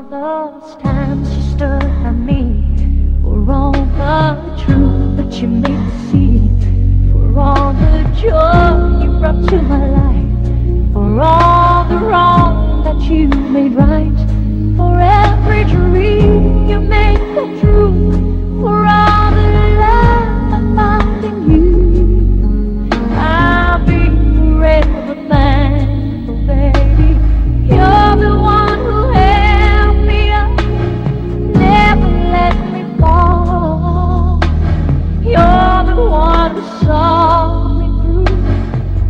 those times you stood by me, for all the truth that you made me see, for all the joy you brought to my life, for all the wrong that you made right, for every dream you made come true, for all the love I found in you. I'll be forever thankful, baby. You're the one who held me up, never let me fall. You're the one who saw me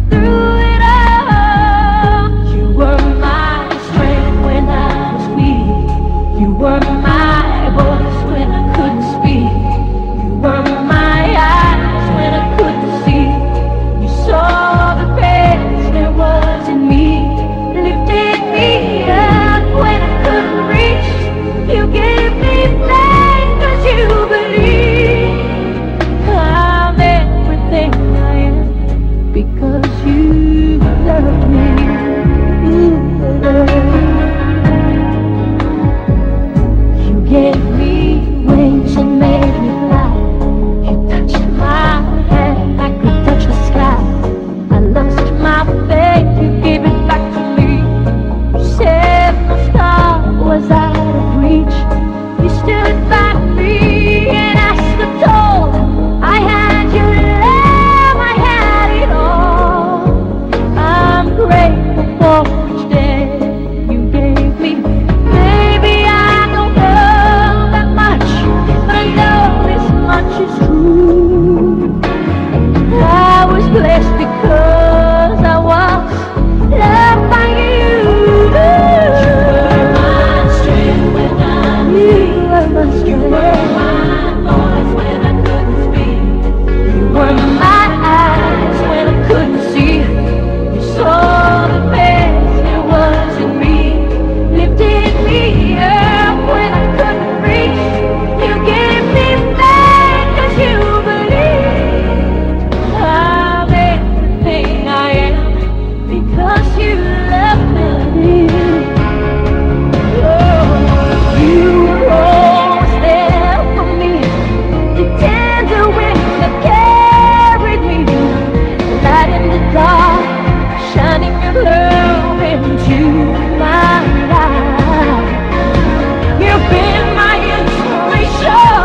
through it all. You were my strength when I was weak. You were my voice when I couldn't speak. You were my eyes when I couldn't see. You saw the best there was in me, lifted me up when I couldn't reach. You gave me faith 'cause you believe I'm everything I am because you love me. You gave me wings and made me fly. You touched my hand, I could touch the sky. I lost my faith, you gave it back to me. You said my star was out of reach. You stood by me and I stood tall. I had your love, I had it all. I'm grateful for each day you gave me. Maybe I don't know that much, but I know this much is true. I was blessed because I was loved by you. You were my strength when I was weak. You were my voice when I couldn't speak. You were my eyes when I couldn't see. You saw the best there was in me, lifted me up when I couldn't reach. You gave me faith 'cause you believed I'm everything I am because you love me. Oh, you were always there for me, the tender wind that carried me, the light in the dark, shining your love into my life. You've been my inspiration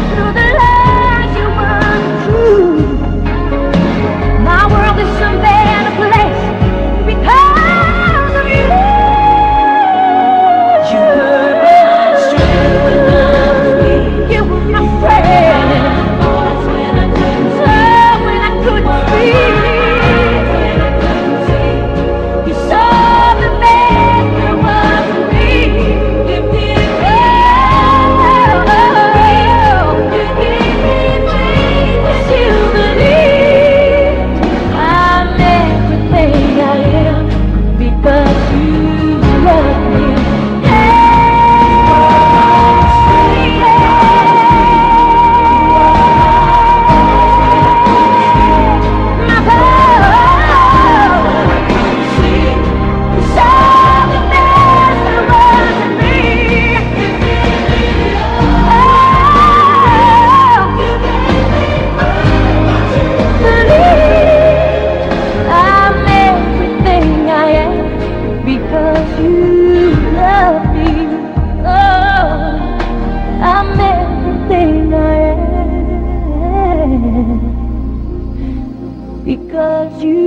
through the lies you were true. My world is a better place because of you. You were my strength when I was weak. You were my friend. Voice when I couldn't say, when I couldn't speak. You saw the best there was in me. Lifted me up. You gave me faith 'cause you believed I'm everything I am because you love me. My power, you saw the best there was in me. Believe I'm everything I am because you love me. Oh, I'm everything I am because you